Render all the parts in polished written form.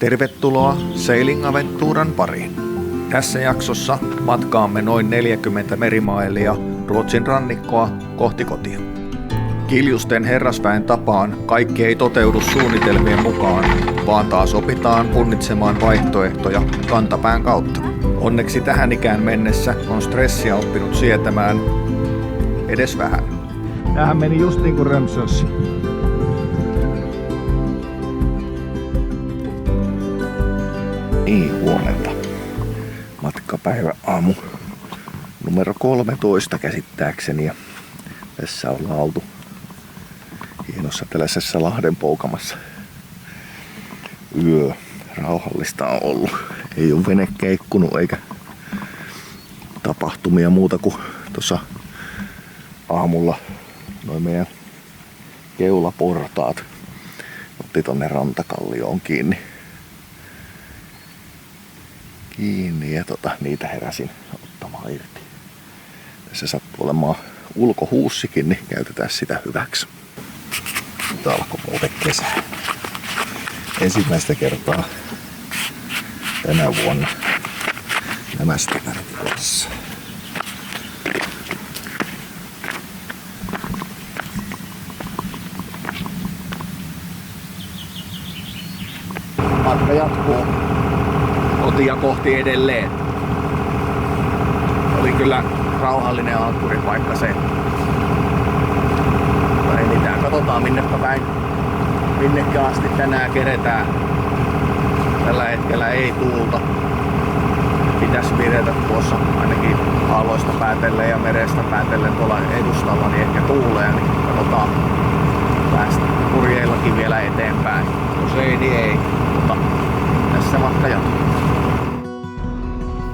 Tervetuloa Sailing Aventuran pariin. Tässä jaksossa matkaamme noin 40 merimailia Ruotsin rannikkoa kohti kotia. Kiljusten herrasväen tapaan kaikki ei toteudu suunnitelmien mukaan, vaan taas opitaan punnitsemaan vaihtoehtoja kantapään kautta. Onneksi tähän ikään mennessä on stressiä oppinut sietämään edes vähän. Tähän meni just niin kuin Römsössä. Niin, huomenta. Matkapäivä aamu numero 13 käsittääkseni. Ja tässä ollaan oltu hienossa tällaisessa Lahden poukamassa yö. Rauhallista on ollut. Ei ole vene keikkunut eikä tapahtumia muuta kuin tuossa aamulla noin meidän keulaportaat otti tonne rantakallioon kiinni ja niitä heräsin ottamaan irti. Tässä sattuu olemaan ulkohuussikin, niin käytetään sitä hyväksi. Nyt alkoi muuten kesä. Ensimmäistä kertaa tänä vuonna nämä stikarit vuodessa. Matka jatkuu kotia kohti edelleen. Oli kyllä rauhallinen ankkuripaikka se. No ei mitään, katsotaan minnekä asti tänään keretään. Tällä hetkellä ei tuulta. Pitäisi pidetä tuossa ainakin aalloista päätellen ja merestä päätellen tuolla edustalla, niin ehkä tuulee. Niin katsotaan päästä purjeillakin vielä eteenpäin. Jos ei, niin ei. Mutta tässä matka jatkuu.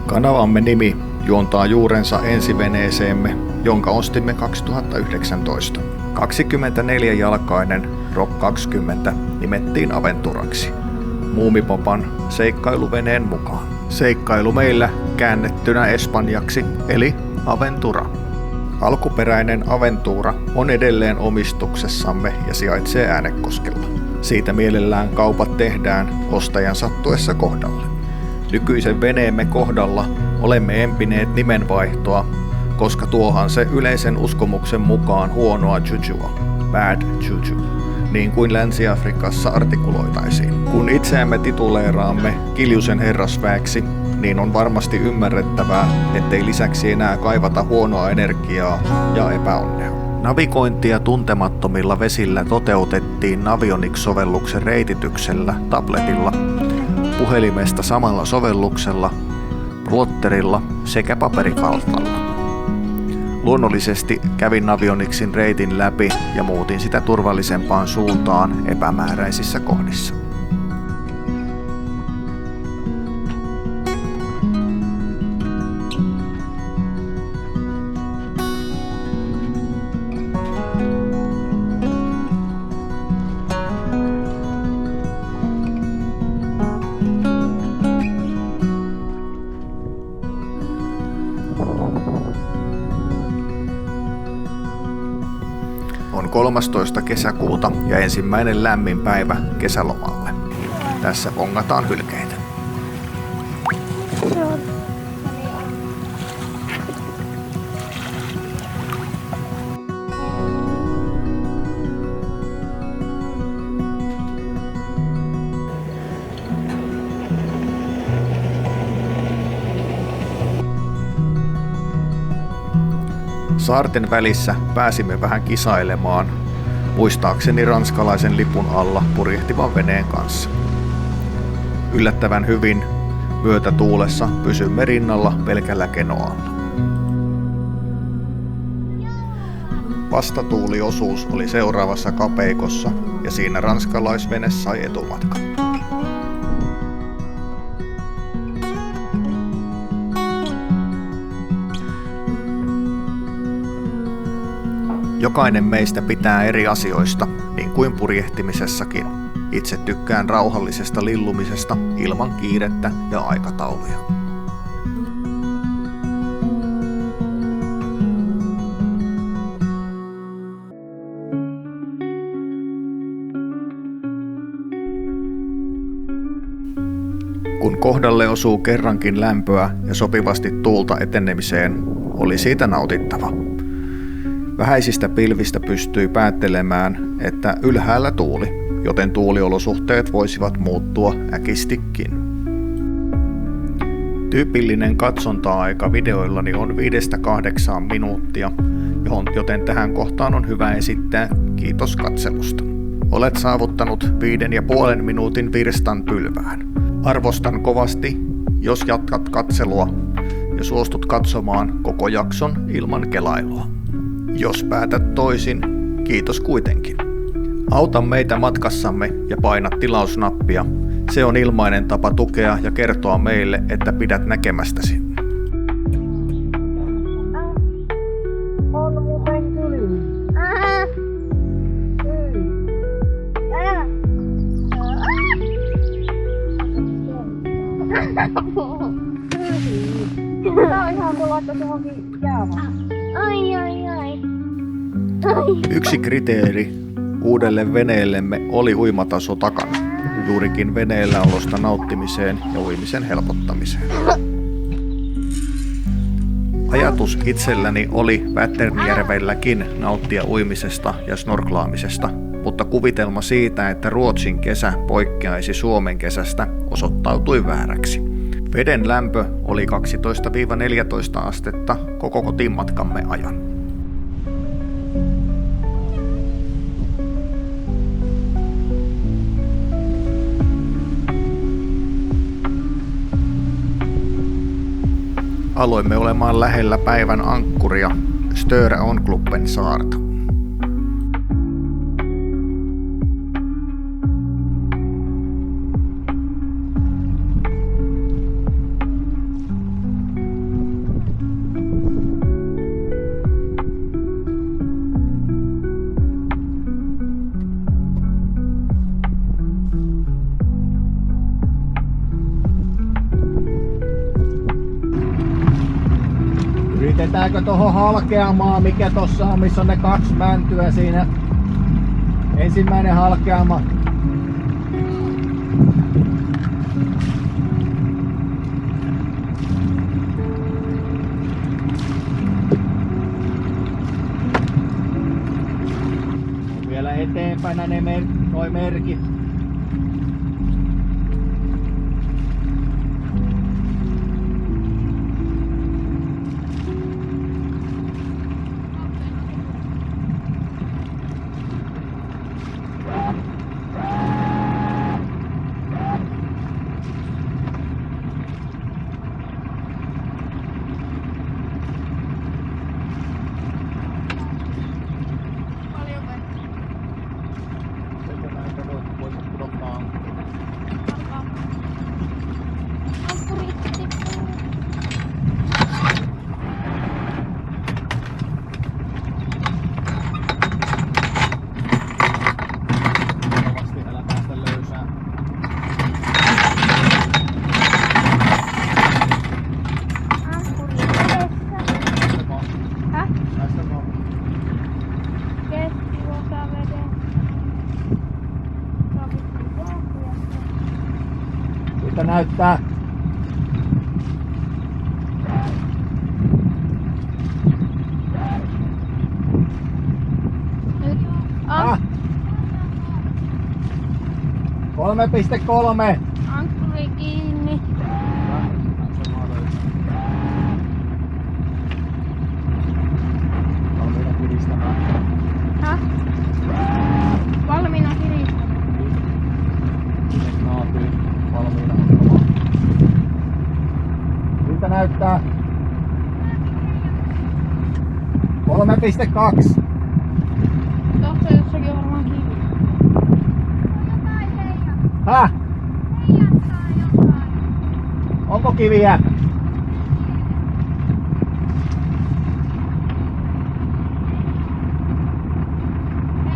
Kanavamme nimi juontaa juurensa ensiveneeseemme, jonka ostimme 2019. 24-jalkainen Rock 20 nimettiin Aventuraksi. Muumipopan seikkailuveneen mukaan. Seikkailu meillä käännettynä espanjaksi, eli Aventura. Alkuperäinen Aventura on edelleen omistuksessamme ja sijaitsee Äänekoskella. Siitä mielellään kaupat tehdään ostajan sattuessa kohdalle. Nykyisen veneemme kohdalla olemme empineet nimenvaihtoa, koska tuohan se yleisen uskomuksen mukaan huonoa jujua, bad juju, niin kuin Länsi-Afrikassa artikuloitaisiin. Kun itseämme tituleeraamme Kiljusen herrasväeksi, niin on varmasti ymmärrettävää, ettei lisäksi enää kaivata huonoa energiaa ja epäonnea. Navigointia tuntemattomilla vesillä toteutettiin Navionics-sovelluksen reitityksellä tabletilla, puhelimesta samalla sovelluksella, plotterilla sekä paperikaltalla. Luonnollisesti kävin Navionicsin reitin läpi ja muutin sitä turvallisempaan suuntaan epämääräisissä kohdissa. On 13. kesäkuuta ja ensimmäinen lämmin päivä kesälomalle. Tässä pongataan hylkeitä. Saarten välissä pääsimme vähän kisailemaan, muistaakseni ranskalaisen lipun alla purjehtivan veneen kanssa. Yllättävän hyvin myötätuulessa pysymme rinnalla pelkällä kenoalla. Vastatuuliosuus oli seuraavassa kapeikossa ja siinä ranskalaisvene sai etumatkan. Jokainen meistä pitää eri asioista, niin kuin purjehtimisessakin. Itse tykkään rauhallisesta lillumisesta ilman kiirettä ja aikatauluja. Kun kohdalle osuu kerrankin lämpöä ja sopivasti tuulta etenemiseen, oli siitä nautittava. Vähäisistä pilvistä pystyi päättelemään, että ylhäällä tuuli, joten tuuliolosuhteet voisivat muuttua äkistikin. Tyypillinen katsonta-aika videoillani on 5-8 minuuttia, joten tähän kohtaan on hyvä esittää kiitos katselusta. Olet saavuttanut 5,5 minuutin virstan pylvään. Arvostan kovasti, jos jatkat katselua ja suostut katsomaan koko jakson ilman kelailua. Jos päätät toisin, kiitos kuitenkin. Auta meitä matkassamme ja paina tilausnappia. Se on ilmainen tapa tukea ja kertoa meille, että pidät näkemästäsi. On muuten kyllä. Tää on ihan kuin laittais johonkin jäämään. Ai. Yksi kriteeri uudelle veneellemme oli uimataso takana, juurikin veneellä olosta nauttimiseen ja uimisen helpottamiseen. Ajatus itselläni oli Vätternjärvelläkin nauttia uimisesta ja snorklaamisesta, mutta kuvitelma siitä, että Ruotsin kesä poikkeaisi Suomen kesästä, osoittautui vääräksi. Veden lämpö oli 12-14 astetta koko kotimatkamme ajan. Aloimme olemaan lähellä päivän ankkuria, Störa Onklubben saarta. Yritetäänkö tuohon halkeamaan, mikä tossa on, missä on ne 2 mäntyä siinä? Ensimmäinen halkeama. On vielä eteenpäin noi merkit. Näyttää. Nyt 3,3. Ankkuri kiinni. Valmiina kiristämään. Valmiina kiristämään. Valmiina. Miltä näyttää? 3,2. Tossa jossakin on varmaan kiinni. Häh? Onko kiviä?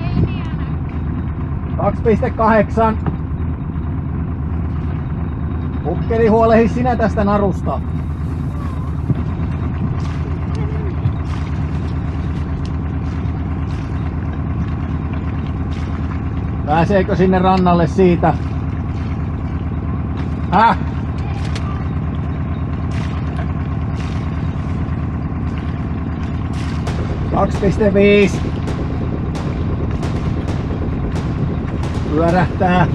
Ei vielä. 2,8. Ukkeli, huolehi sinä tästä narusta. Pääseekö sinne rannalle siitä? Häh? 2,5. Pyörähtää.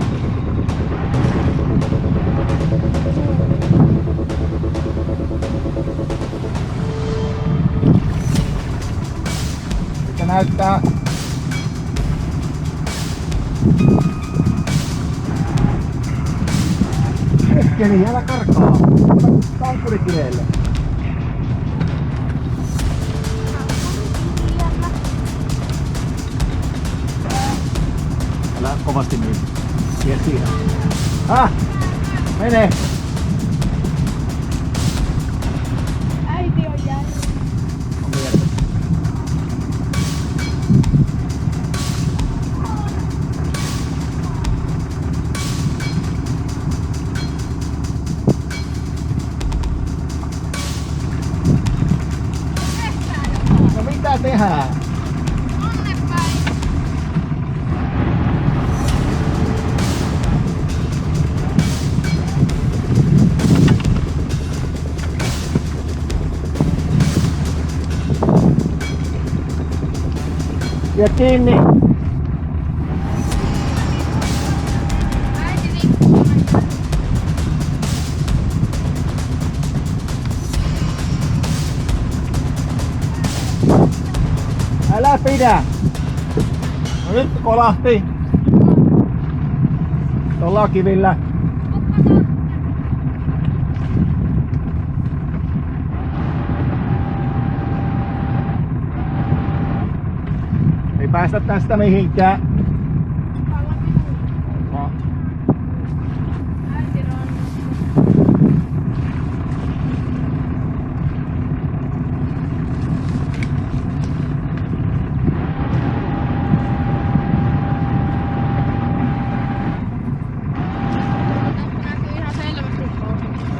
Mikä näyttää? Hetkeli, älä karkaa. Ota tankkurikireelle. Älä kovasti niin. Tiedät siinä. Mene! Äiti on jäänyt. On vienyt. No mitä tehdään? Ja kiinni. Älä pidä. No nyt kolahti. Tuolla kivillä. Ei päästä tästä mihinkään. No. Äiti on. Näkyy ihan selvästi pohjassa.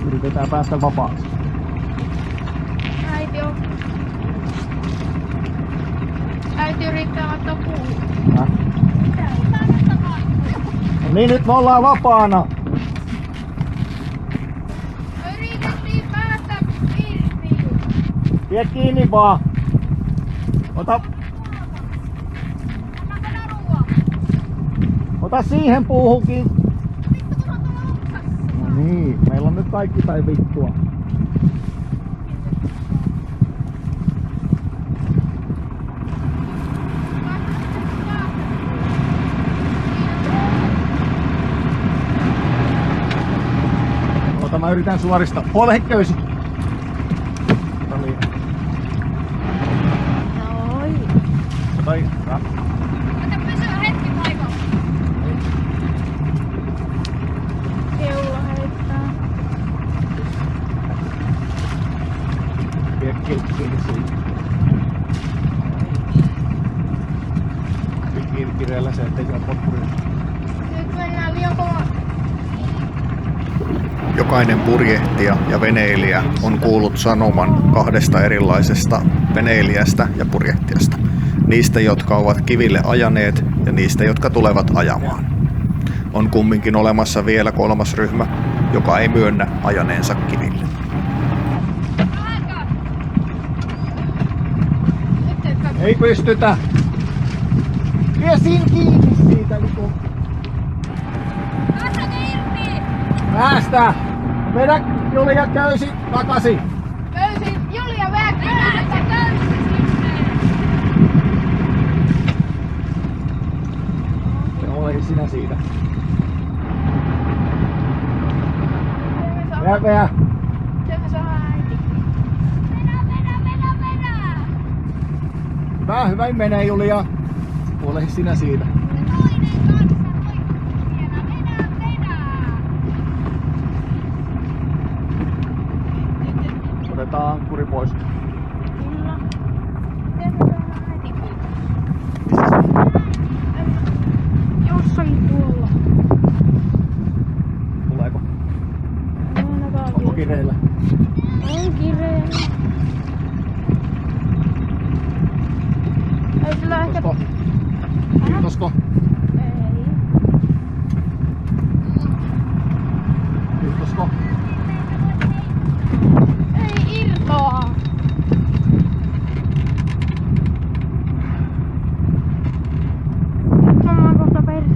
Yritetään päästä vapaaksi. Äiti on. Äiti yrittää laittaa puuhun. Mitä? No niin, nyt me ollaan vapaana. Yritettiin päästä irti. Pidä kiinni vaan. Ota, Annako narua? ota siihen puuhunkin. Vittu kun on tuolla otsassa. No niin, meillä on nyt kaikki päin vittua. Ota, mä yritän suoristaa. Huole köysi. No niin. Noin. Toi. Ota pysyä hetki paikalla. Keula heittää. Pidä kiinni siitä. Kiinni kireellä se, ettei se ole potkurilla. Nyt mennään liian kova Jokainen purjehtija ja veneilijä on kuullut sanoman 2 erilaisesta veneilijästä ja purjehtijasta. Niistä, jotka ovat kiville ajaneet ja niistä, jotka tulevat ajamaan. On kumminkin olemassa vielä 3. ryhmä, joka ei myönnä ajaneensa kiville. Ei pystytä! Vie siinä kiinni siitä niinku. Päästä irti! Päästä! Vedä Julia köysi takaisin! Köysi Julia Väkkönä, että köysi sinne! Ole sinä siitä. Vedä! Se me saa äiti. Vedä! Hyvä menee Julia. Ole sinä siitä. Otetaan ankkuri pois. Kyllä. Se me saa äiti. Jossakin tuolla. Tuleeko? Onko kireillä? On kireellä. Ei sillä ehkä... Kiitosko? Ei. Kiitosko? Ei irtoa. Samaan kohta perse.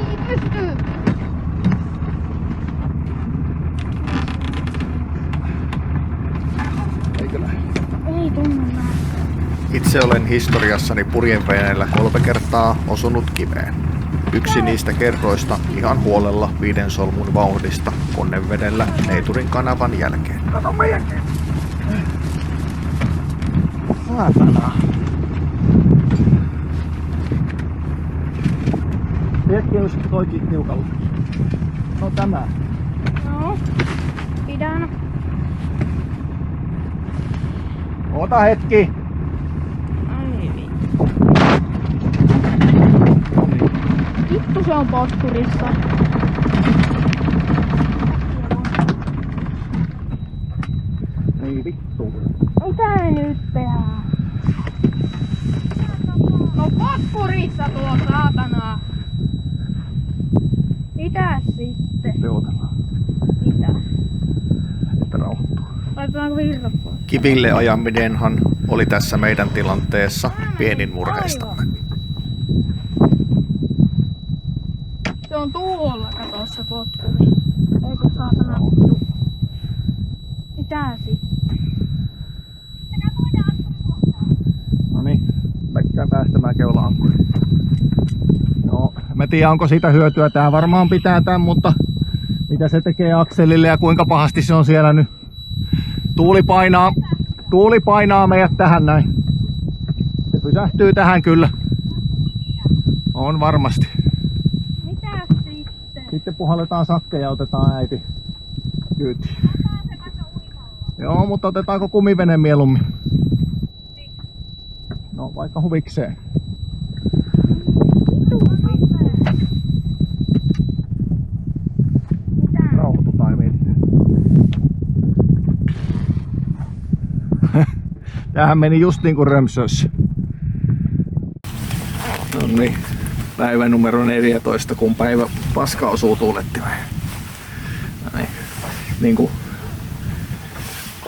Ei pysty. Eikö näin? Ei tunnu näin. Itse olen historiassani purjeveneellä 3 kertaa osunut kiveen. Yksi niistä kerroista ihan huolella 5 solmun vauhdista Konnevedellä Neiturin kanavan jälkeen. Kato meidänkin! Saatana! Hetki olisi toikin niukalla. No tämä. No. Pidän. Ota hetki! Ai vittu. Vittu se on potkurissa. Ei vittu. Mitä nyt tehdään? No potkurissa tuo saatana. Mitä sitten? Se otetaan. Mitä? Että rauhoittuu. Laitetaanko virrat pois? Kiville ajaminenhan oli tässä meidän tilanteessa pienin murheistamme. Se on tuolla, kato se potkuri. Eikö saatana vittu? Mitä sitten? Noniin, mäkkään päästämään keula-ankkuri. No, mä tiedän onko siitä hyötyä. Tää varmaan pitää tän, mutta mitä se tekee akselille ja kuinka pahasti se on siellä nyt. Tuuli painaa meidät tähän näin. Se pysähtyy tähän kyllä. On varmasti. Mitä sitten? Sitten puhalletaan sakkeja ja otetaan äiti kyytiin. Joo, mutta otetaanko kumivene mieluummin? No vaikka huvikseen. Rauhoitutaan mietitään. Tämähän meni just niin kuin Römsössä. No niin, päivä numero 14, kun päivä paska osuu tuulettimeen. Niin kuin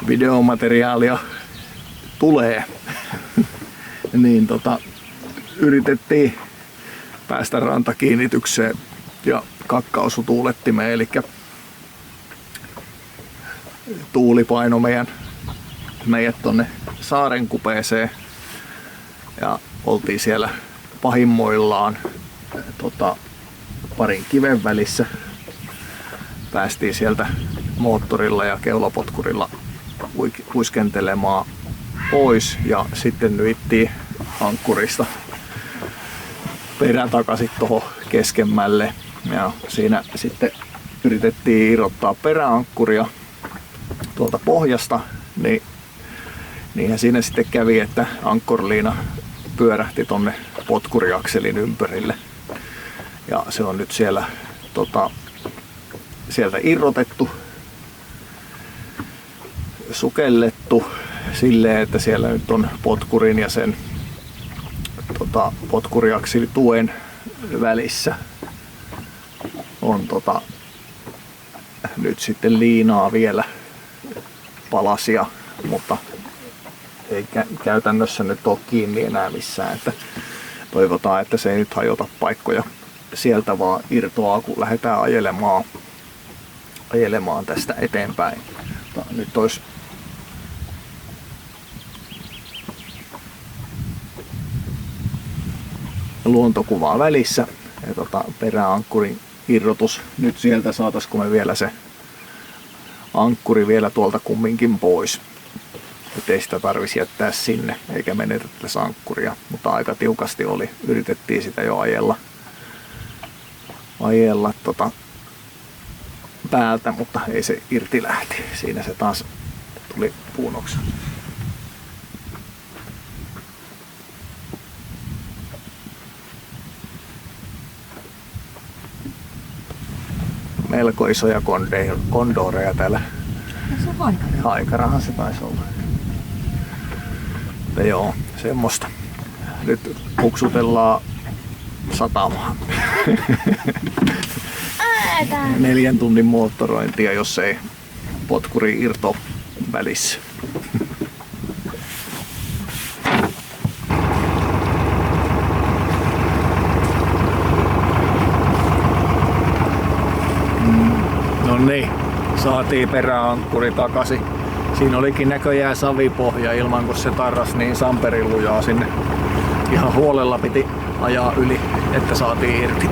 videomateriaalia tulee, niin yritettiin päästä rantakiinnitykseen ja kakka osui tuulettimeen, eli tuuli paino meidät tonne saaren kupeeseen ja oltiin siellä pahimmoillaan parin kiven välissä. Päästiin sieltä moottorilla ja keulapotkurilla uiskentelemaan pois ja sitten nyittiin ankkurista perän takaisin tuohon keskemmälle ja siinä sitten yritettiin irrottaa peräankkuria tuolta pohjasta, niin niinhän siinä sitten kävi, että ankkoriliina pyörähti tonne potkuriakselin ympärille. Ja se on nyt siellä sieltä irrotettu, sukellettu silleen, että siellä nyt on potkurin ja sen potkuriakselituen välissä on nyt sitten liinaa vielä palasia, mutta ei käytännössä nyt ole kiinni enää missään, että toivotaan, että se ei nyt hajota paikkoja sieltä, vaan irtoaa, kun lähdetään ajelemaan tästä eteenpäin. Nyt olisi luontokuvaa välissä ja peräankkurin irrotus. Nyt sieltä saataisiko me vielä se ankkuri vielä tuolta kumminkin pois. Ettei sitä tarvitsisi jättää sinne eikä menetettäisi ankkuria, mutta aika tiukasti oli. Yritettiin sitä jo ajella päältä, mutta ei se irti lähti. Siinä se taas tuli puunoksi. Melko isoja kondoreja täällä. Se on haikara. Haikarahan se taisi olla. Mutta joo, semmoista. Nyt puksutellaan satamaan. 4 tunnin moottorointia, jos ei potkuri irto välissä. No niin, saatiin peräankkuri takaisin. Siinä olikin näköjään savipohja ilman, kun se tarras niin samperin lujaa sinne. Ihan huolella piti ajaa yli, että saatiin irti.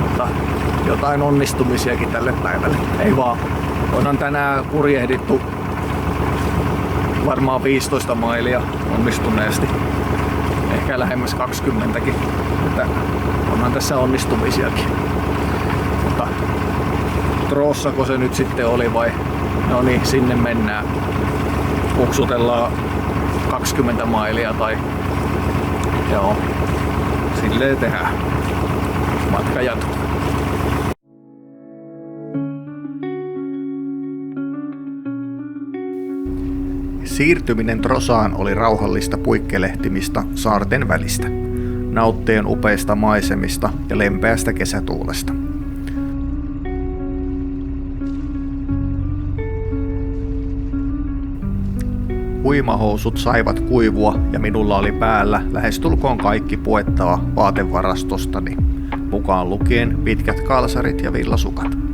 Mutta jotain onnistumisiakin tälle päivälle. Ei vaan. Onhan tänään purjehdittu varmaan 15 mailia onnistuneesti. Ehkä lähemmäs 20kin. Että onhan tässä onnistumisiakin. Mutta Troossako se nyt sitten oli vai? No niin, sinne mennään. Puksutellaan 20 mailia tai joo, silleen tehdään. Matka jatkuu. Siirtyminen Trosaan oli rauhallista puikkelehtimistä saarten välistä, nauttien upeista maisemista ja lempeästä kesätuulesta. Uimahousut saivat kuivua ja minulla oli päällä lähestulkoon kaikki puettava vaatevarastostani, mukaan lukien pitkät kalsarit ja villasukat.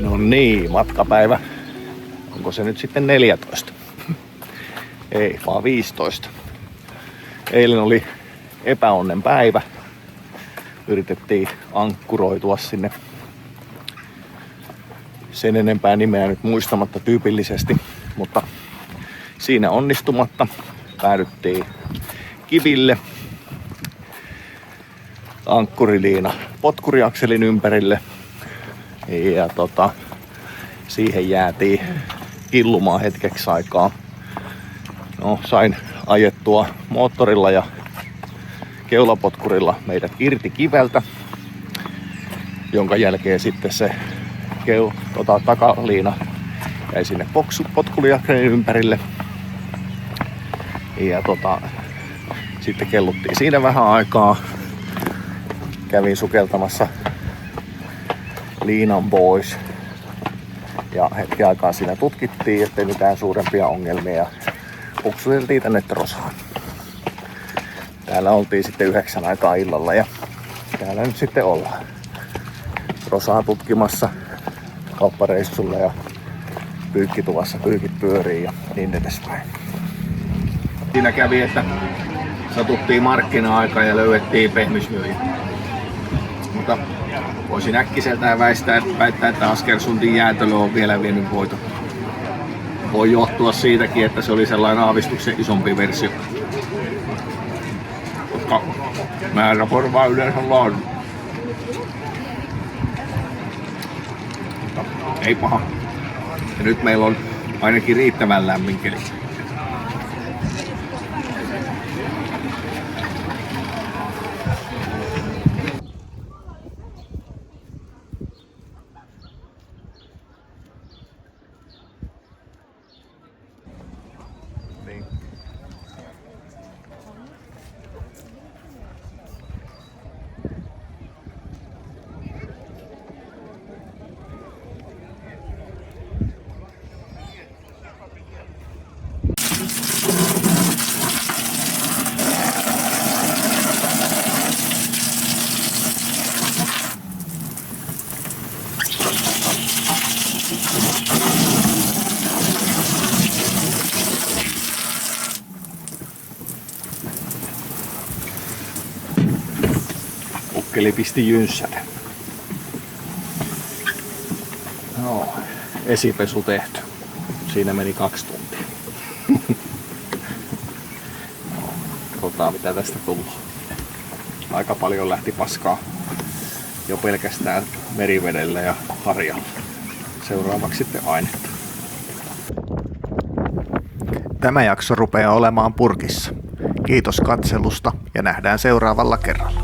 No niin, matkapäivä. Onko se nyt sitten 14? Ei, vaan 15. Eilen oli epäonnen päivä. Yritettiin ankkuroitua sinne sen enempää nimeä nyt muistamatta tyypillisesti, mutta siinä onnistumatta päädyttiin kiville. Ankkuriliina potkuriakselin ympärille. Ja siihen jäätiin killumaan hetkeksi aikaa. No, sain ajettua moottorilla ja keulapotkurilla meidät irti kiveltä, jonka jälkeen sitten se takaliina jäi sinne potkuliakselin ympärille. Ja sitten kelluttiin siinä vähän aikaa. Kävin sukeltamassa liinan pois ja hetken aikaa siinä tutkittiin, ettei mitään suurempia ongelmia, ja puksuteltiin tänne Trosaan. täällä oltiin sitten 9 aikaa illalla ja täällä nyt sitten ollaan. Rosaa tutkimassa kauppareissulla ja pyykkituvassa pyykit pyörii ja niin edespäin. Siinä kävi, että satuttiin markkina-aikaan ja löydettiin pehmysmyyjä. Mutta voisin äkkiseltään väittää, että Askersundin jäätelö on vielä vienyt voiton. Voi johtua siitäkin, että se oli sellainen aavistuksen isompi versio. Koska määrä korvaa yleensä laadun. Ei paha. Ja nyt meillä on ainakin riittävän lämmin keli. Niin. Ukkeli pisti jynssätä. No, esipesu tehty. Siinä meni 2 tuntia. No, katsotaan mitä tästä tulee. Aika paljon lähti paskaa jo pelkästään merivedellä ja harjalla. Seuraavaksi sitten ainetta. Tämä jakso rupeaa olemaan purkissa. Kiitos katselusta ja nähdään seuraavalla kerralla.